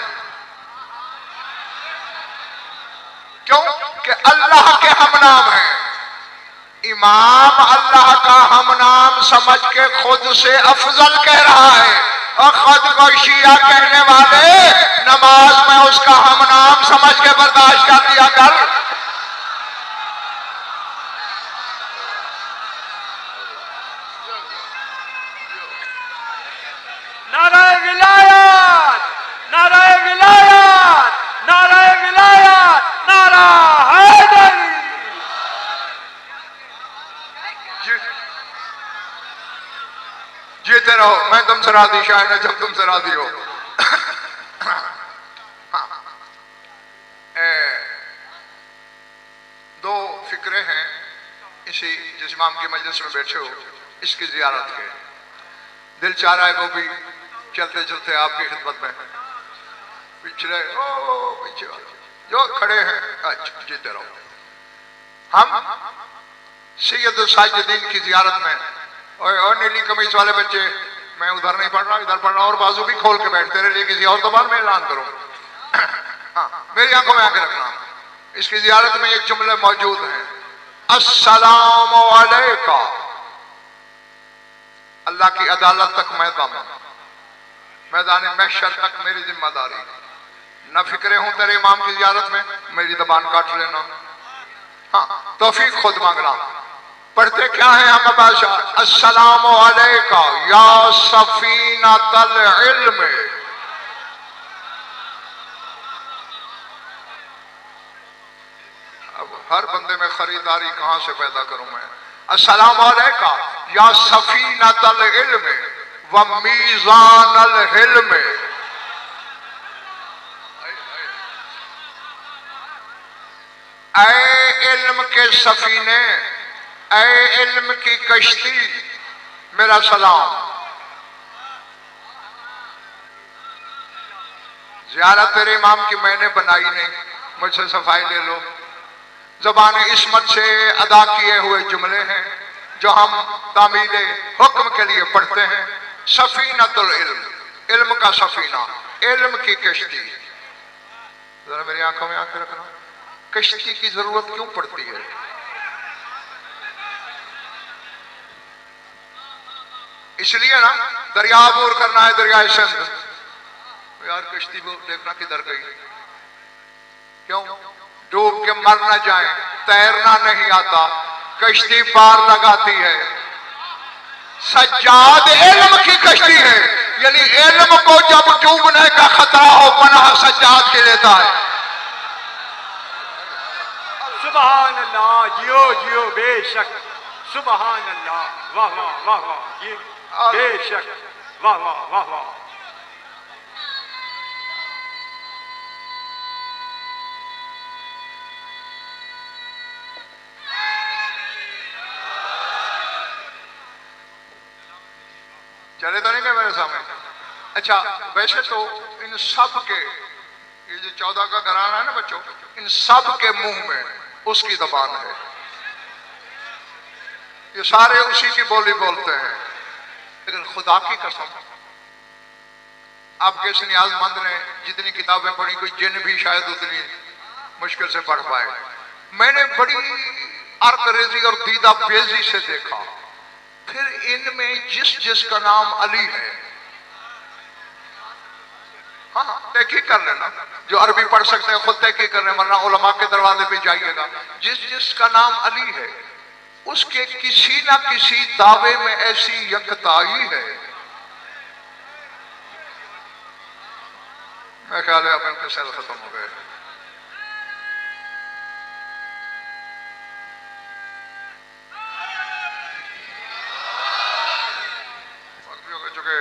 क्यों? कि अल्लाह के हम नाम है। इमाम अल्लाह का हम नाम समझ के खुद से अफजल कह रहा है, और खुद को शिया कहने वाले नमाज में उसका हम नाम समझ के बर्दाश्त कर दिया कर। नाराए विलायत, नाराए विलायत, नाराए विलायत, नारा हैदरी। जीते रहो, मैं तुमसे राजी, शायद ने जब तुमसे राजी हो। दो फिक्रे हैं इसी जिस इमाम की मजलिस में बैठे हो, इसकी जियारत के। दिल चाह रहा है वो भी चलते चलते आपकी खिदमत में, पिछले पीछे जो खड़े हैं, अच्छा जीते रहो। हम सैयद साजिदीन की जियारत में, और नीली कमीज वाले बच्चे, मैं उधर नहीं पढ़ रहा इधर पढ़ रहा, और बाजू भी खोल के बैठ, तेरे लिए किसी और दबान में ऐलान करूं। हाँ, मेरी आंखों में आंखें रखना। इसकी जियारत में एक जुमले मौजूद हैं, अस्सलामु अलैका। अल्लाह की अदालत तक मैदान महशर तक मेरी जिम्मेदारी। न फिक्रे हूं तेरे इमाम की जियारत में, मेरी ज़बान काट लेना। हाँ, तौफीक खुद मांगना। पढ़ते क्या है हम बादशाह? अस्सलामु अलैका या सफीनतल इल्म। अब हर बंदे में खरीदारी कहां से पैदा करूं मैं? अस्सलामु अलैका या सफीनतल इल्म व मीज़ानल हिल्म। ऐ इल्म के सफीने, ऐ इल्म की कश्ती, मेरा सलाम। ज़ियारत तेरे इमाम की मैंने बनाई नहीं, मुझसे सफाई ले लो। ज़बान इस्मत से अदा किए हुए जुमले हैं जो हम तामीले हुक्म के लिए पढ़ते हैं। सफीनतुल इल्म, इल्म का सफीना, इल्म की कश्ती। जरा मेरी आंखों में आंखें रखना। कश्ती की जरूरत क्यों पड़ती है? इसलिए ना, दरिया अबूर करना है, दरिया सिंध, यार कश्ती को देखना किधर गई। क्यों? डूब के मर न जाए, तैरना नहीं आता, कश्ती पार लगाती है। सज्जाद इल्म की कश्ती है, यानी इल्म को जब डूबने का खतरा हो, पनाह सज्जाद के लेता है। सुभान अल्लाह, जियो जियो बेशक, सुभान अल्लाह, वाह वाह वाह वाह, ये बेशक, वाह वाह वाह वाह। चले तो नहीं गए मेरे सामने? अच्छा, वैसे तो इन सब के ये जो 14 का घराना है ना बच्चों, इन सब के मुंह में उसकी जबान है। ये सारे उसी की बोली बोलते हैं। लेकिन खुदा की कसम, आपके इस नियाजमंद ने जितनी किताबें पढ़ी, कोई जिन भी शायद उतनी मुश्किल से पढ़ पाए। मैंने बड़ी अर्करेजी और दीदा बेजी से देखा, फिर इनमें जिस जिसका नाम अली है, हाँ तहकीक कर लेना, जो अरबी पढ़ सकते हैं खुद तहकीक कर लें, वरना उलमा के दरवाजे पे जाइएगा। जिस जिसका नाम अली है उसके किसी ना किसी दावे में ऐसी यकताई है, मैं ख्याल है अब इनके सेल खत्म हो गए। चुके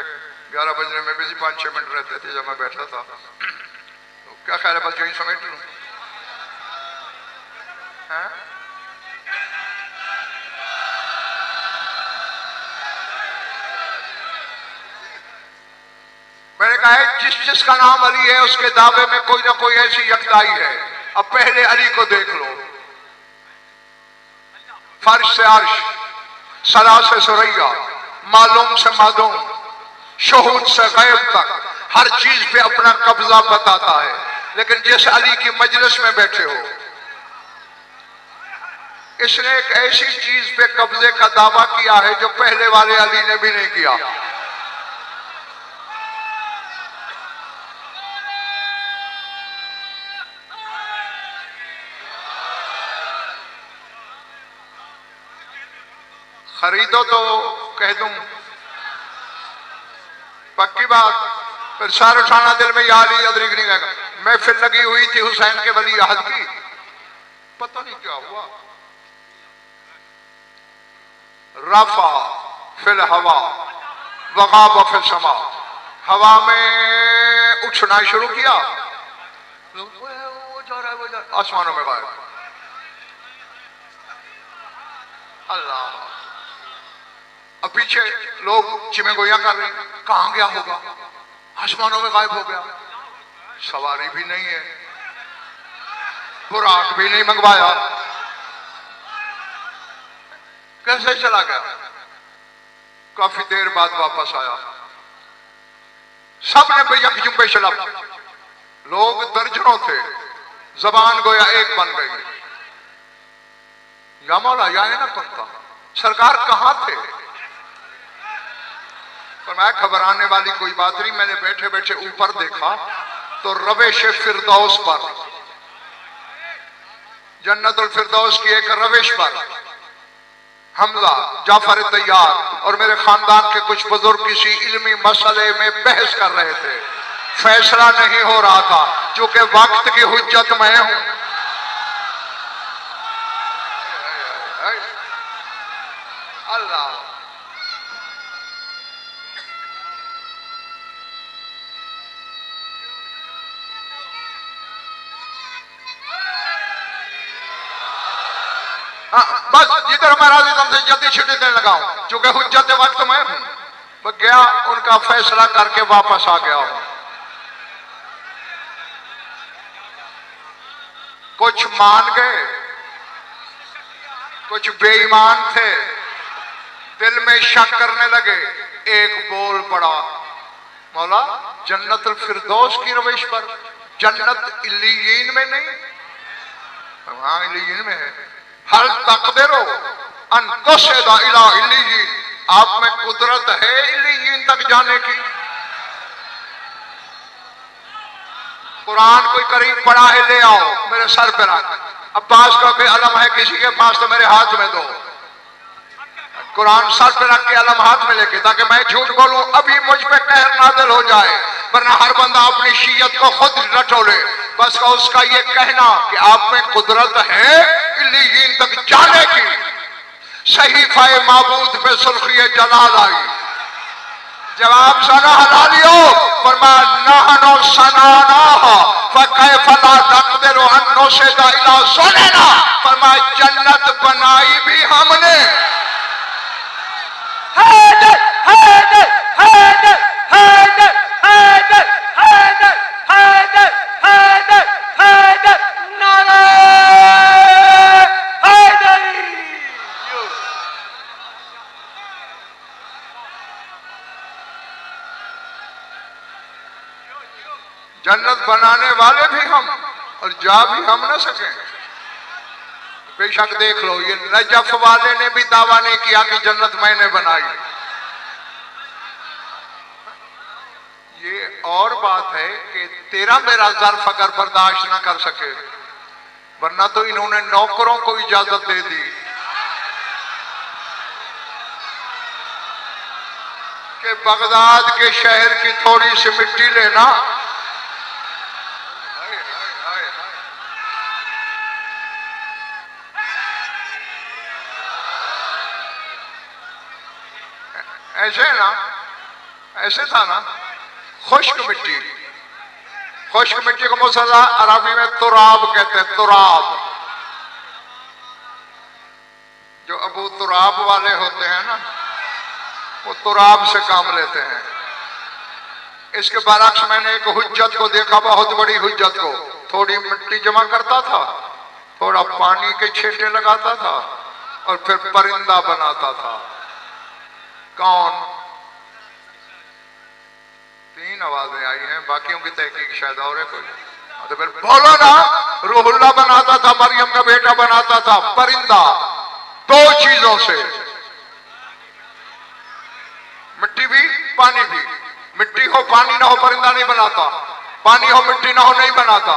11 बजने में भी 5-6 मिनट रहते थे जब मैं बैठा था, तो क्या ख्याल है बस यही समेट लूं? मैंने कहा है जिस जिसका नाम अली है उसके दावे में कोई ना कोई ऐसी यकताई है। अब पहले अली को देख लो, फर्श से अर्श, सरा से सुरैया, मालूम से मालूम, शहूद से गैब तक हर चीज पे अपना कब्जा बताता है। लेकिन जिस अली की मजलिस में बैठे हो, इसने एक ऐसी चीज पे कब्जे का दावा किया है जो पहले वाले अली ने भी नहीं किया। खरीदो तो कह दूं, पक्की बात, फिर सार उठाना दिल में याद ही अदरिक नहीं रहेगा। महफिल लगी हुई थी हुसैन के वली अहद की, पता नहीं क्या हुआ, रफा फिल हवा वगाब फिल समा, हवा में उछना शुरू किया, वो जा रहा है, वो जा रहा है, आसमानों में गायब। अल्लाह, अब पीछे लोग चिमे गोया कर रहे हैं, कहां गया होगा, आसमानों में गायब हो गया। सवारी भी नहीं है, बुराक भी नहीं मंगवाया, कैसे चला गया? काफी देर बाद वापस आया, सबने बेयक जुम्बे चला, लोग दर्जनों थे, जबान गोया एक बन गई। या मौला या ना कुंता, सरकार कहां थे? पर मैं घबराने वाली कोई बात नहीं, मैंने बैठे बैठे ऊपर देखा तो रवेश फिरदौस पर, जन्नतुल फिरदौस की एक रवेश पर हमजा, जाफर तैयार और मेरे खानदान के कुछ बुजुर्ग किसी इल्मी मसले में बहस कर रहे थे। फैसला नहीं हो रहा था, चूंकि वक्त की हुज्जत मैं हूं। अल्लाह, बस जिधर हमारा तुमसे जल्दी छुट्टी देने लगा हूं, चूंकि हुज्जत वक्त मैं हूं। मैं गया, उनका फैसला करके वापस आ गया हूं। कुछ मान गए, कुछ बेईमान थे, दिल में शक करने लगे। एक बोल पड़ा, मौला जन्नतुल फिरदौस की रवेश पर, जन्नत इल्लीयीन में नहीं? हाँ इल्लीयीन में है। हल तकदीरो अन तुसदा इला इल्लीयीन, आप में कुदरत है इल्लीयीन तक जाने की? कुरान कोई करीब पड़ा है, ले आओ मेरे सर पे रख। अब पास का कोई अलम है किसी के पास तो मेरे हाथ में दो। कुरान सर पे रख के अलम हाथ में लेके, ताकि मैं झूठ बोलूं अभी मुझ पे कहर नाज़िल हो जाए, वरना हर बंदा अपनी शीयत को खुद रटोले। बस का उसका ये कहना कि आप में कुदरत है इल्लीयीन तक जाने की। सहीफा माबूद पे सुर्खी जलाल आई, जवाब सना हलालियो फरमा नहनो सनाना फकैफला नक़दिरु अन नुसदा इला सुनना, फरमा जन्नत बनाई भी हमने। हैदर हैदर हैदर हैदर हैदर हैदर हैदर हैदर जन्नत बनाने वाले भी हम और जा भी हम न सके। बेशक देख लो, ये नजफ वाले ने भी दावा नहीं किया कि जन्नत मैंने बनाई। ये और बात है कि तेरा मेरा ज़र्फ अगर बर्दाश्त ना कर सके, वरना तो इन्होंने नौकरों को इजाजत दे दी कि बगदाद के शहर की थोड़ी सी मिट्टी लेना। ऐसे ना, ऐसे था ना, खुश्क मिट्टी, खुश्क मिट्टी को मुसल्ला अरबी में तुराब कहते हैं। तुराब, जो अबू तुराब वाले होते हैं ना, वो तुराब से काम लेते हैं। इसके बरक्स मैंने एक हुज्जत को देखा, बहुत बड़ी हुज्जत को। थोड़ी मिट्टी जमा करता था, थोड़ा पानी के छींटे लगाता था और फिर परिंदा बनाता था। कौन? 3 आवाजें आई हैं, बाकियों की तहकीक शायद और है कोई। तो फिर बोलो ना, रूहुल्लाह बनाता था, मरियम का बेटा बनाता था, परिंदा। 2 चीजों से, मिट्टी भी पानी भी। मिट्टी हो पानी ना हो परिंदा नहीं बनाता, पानी हो मिट्टी ना हो नहीं बनाता।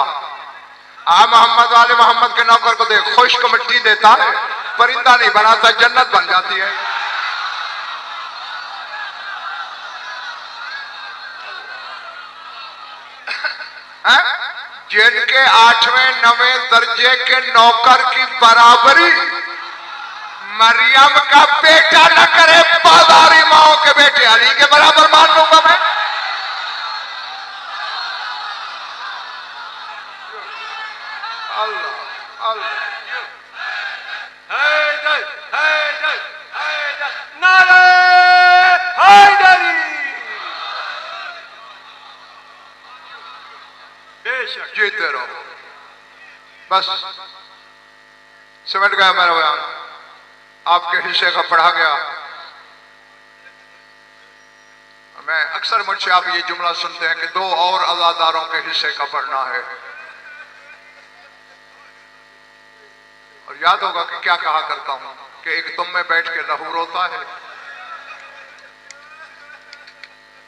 आ मोहम्मद वाले मोहम्मद के नौकर को देख, खुश्क मिट्टी देता है, परिंदा नहीं बनाता, जन्नत बन जाती है। जिनके 8वें 9वें दर्जे के नौकर की बराबरी मरियम का बेटा न करे, बाजारी माओ के बेटे अली के बराबर मान लूंगा मैं। अल्लाह अल्लाह, हैदर हैदर हैदर, नारे हैदरी। बेशक जीते रहो। बस सिमट गया मेरा बयान, आपके हिस्से का पढ़ा गया। मैं अक्सर मुझसे आप ये जुमला सुनते हैं कि 2 और अज़ादारों के हिस्से का पढ़ना है। और याद होगा कि क्या कहा करता हूं कि एक तुम में बैठ के लहू रोता है,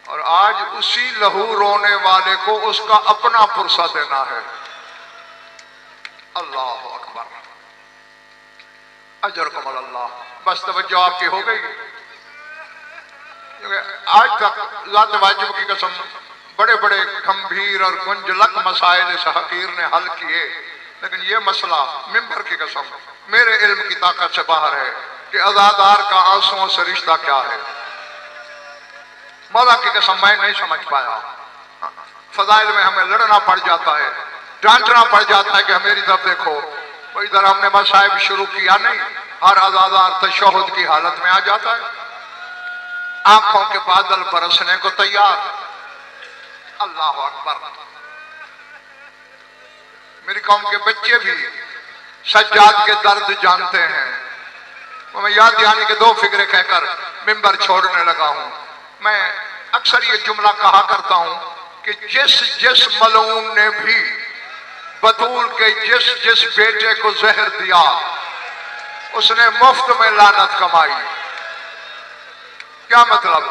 और आज उसी लहू रोने वाले को उसका अपना पुरसा देना है। अल्लाह अकबर, अजरकुम अल्लाह। बस तवज्जो आपकी हो गई। आज तक ज़ात वाजिब की कसम बड़े बड़े गंभीर और गुंजलक मसाइल इस हकीर ने हल किए, लेकिन ये मसला मिंबर की कसम मेरे इल्म की ताकत से बाहर है कि अज़ादार का आंसुओं से रिश्ता क्या है। मौला की कसम मैं नहीं समझ पाया। फजाइल में हमें लड़ना पड़ जाता है, डांटना पड़ जाता है कि मेरी तरफ देखो। तो इधर हमने मसाइब शुरू किया नहीं, हर अज़ादार तशहुद की हालत में आ जाता है, आंखों के बादल बरसने को तैयार। अल्लाह अकबर। मेरी कौम के बच्चे भी सज्जाद के दर्द जानते हैं। तो मैं याद दिलाने के 2 फिक्रे कहकर मिंबर छोड़ने लगा हूं। मैं अक्सर ये जुमला कहा करता हूं कि जिस मलऊन ने भी बतूल के जिस बेटे को जहर दिया, उसने मुफ्त में लानत कमाई। क्या मतलब?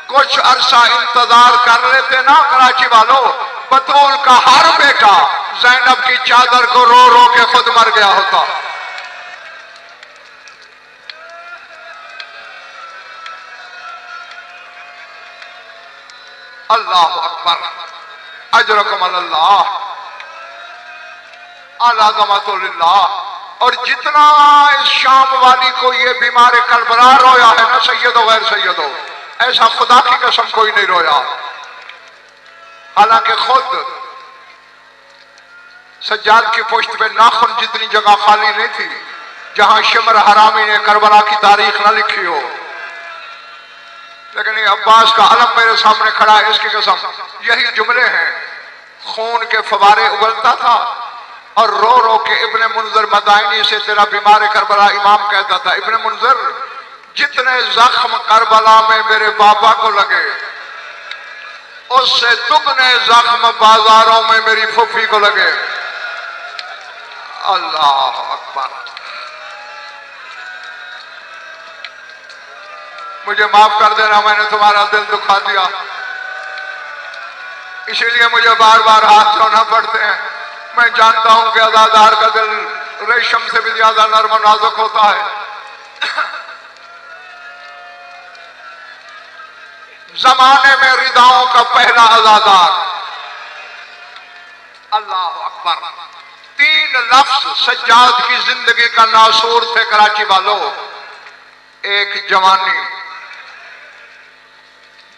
कुछ अरसा इंतजार कर लेते ना कराची वालों, बतूल का हर बेटा ज़ैनब की चादर को रो रो के खुद मर गया होता। अल्लाह अकबर, अजरकुम अल्लाह, अलाज़मतुल्लाह। और जितना इस शाम वाली को ये बीमार कलबरा रोया है ना, सैयदो गैर सैयदो, ऐसा खुदा की कसम कोई नहीं रोया। हालांकि खुद सज्जाद की पुश्त पे नाखून जितनी जगह खाली नहीं थी जहां शिमर हरामी ने करबला की तारीख ना लिखी हो, लेकिन ये अब्बास का अलम मेरे सामने खड़ा है, इसकी कसम यही जुमले हैं। खून के फवारे उगलता था और रो रो के इब्ने मुंज़िर मदाइनी से तेरा बीमार करबला इमाम कहता था, इब्ने मुंज़िर जितने जख्म करबला में मेरे बाबा को लगे उससे दुगने जख्म बाजारों में मेरी फूफी को लगे। अल्लाह अकबर। मुझे माफ कर देना, मैंने तुम्हारा दिल दुखा दिया, इसीलिए मुझे बार बार हाथ धोना पड़ते हैं। मैं जानता हूं कि अदादार का दिल रेशम से भी ज्यादा नर्म नाजुक होता है। जमाने में रिदाओं का पहला अदादार। अल्लाह अकबर। 3 लफ्ज सज्जाद की जिंदगी का नासूर थे कराची वालों। एक जवानी,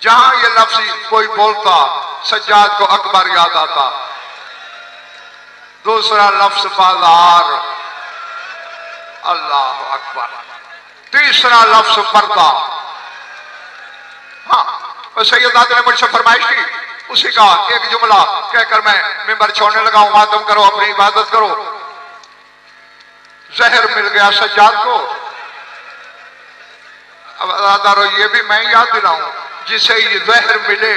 जहां ये लफ्ज कोई बोलता सज्जाद को अकबर याद आता। दूसरा लफ्ज बाजार, अल्लाह अकबर। तीसरा लफ्ज पर्दा। हाँ, सैयद ने मुझसे फरमाइश की, उसी का एक जुमला कहकर मैं मिंबर छोड़ने लगा हूं। मातम करो, अपनी इबादत करो। जहर मिल गया सज्जाद को। अब अदादारो ये भी मैं याद दिलाऊं, जिसे ये जहर मिले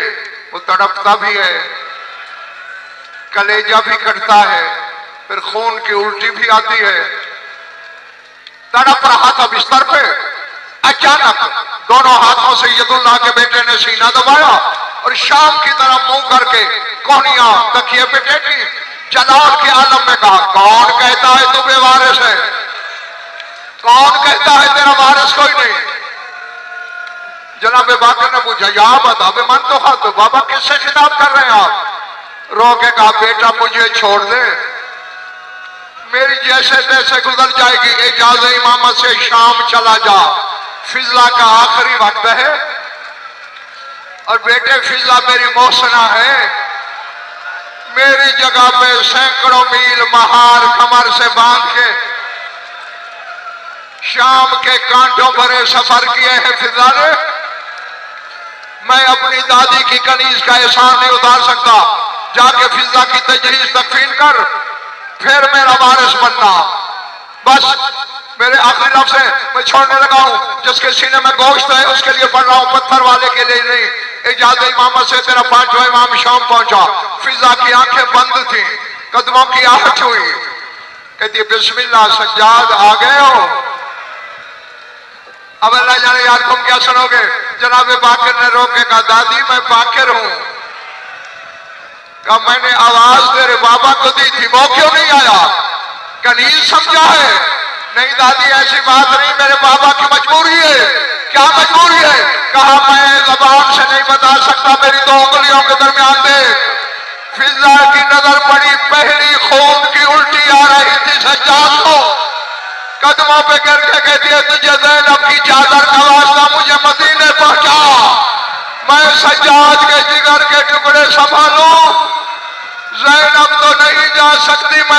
वो तड़पता भी है, कलेजा भी कटता है, फिर खून की उल्टी भी आती है। तड़प रहा था बिस्तर पे, अचानक दोनों हाथों से यदुल्लाह के बेटे ने सीना दबाया और शाम की तरफ मुंह करके कोहनियां तकिए पे टेकी। जलाल के आलम में कहा, कौन कहता है तू बेवारिस है? कौन कहता है तेरा वारिस कोई नहीं? जनाब बाकर ने पूछा, या बता बे मन तो तो बाबा किससे खिताब कर रहे हैं आप? रो के कहा, बेटा मुझे छोड़ दे, मेरी जैसे तैसे गुजर जाएगी। इजाज़त इमामत से शाम चला जा, फिजला का आखिरी वक्त है और बेटे फिजला मेरी मोहसना है। मेरी जगह पे सैकड़ों मील महार कमर से बांध के शाम के कांटों भरे सफर किए हैं फिजला ने। मैं अपनी दादी की कनीज का एहसान नहीं उतार सकता। जाके फिजा की तजहीज तकफीन कर, फिर मेरा वारिस बनना। बस मेरे आखिरी लफ्ज़ है, मैं छोड़ने लगा हूं। जिसके सीने में गोश्त है उसके लिए पढ़ रहा हूं, पत्थर वाले के लिए नहीं। इजाज़त इमामत से तेरा 5वां इमाम शाम पहुंचा। फिजा की आंखें बंद थी, कदमों की आहट हुई। कहती बिस्मिल्लाह सज्जाद आ गए हो? अब अल्लाह जाने यार तुम क्या सुनोगे। जनाब बाकर ने रोक के कहा, दादी मैं बाकर हूं। कहा, मैंने आवाज तेरे बाबा को दी थी, वो क्यों नहीं आया? कनीज समझा है? नहीं दादी ऐसी बात नहीं, मेरे बाबा की मजबूरी है। क्या मजबूरी है? कहा, मैं जबान से नहीं बता सकता, मेरी 2 उंगलियों के दरमियान देख। फिजा की नजर पड़ी, पहली खून की उल्टी आ रही थी सज्जाद को। कदमों पे करके कहती है, तुझे ज़ैनब की चादर का वास्ता, मुझे मदीने पहुंचा, मैं सज्जाद के जिगर के टुकड़े संभालूं। ज़ैनब तो नहीं जा सकती, मैं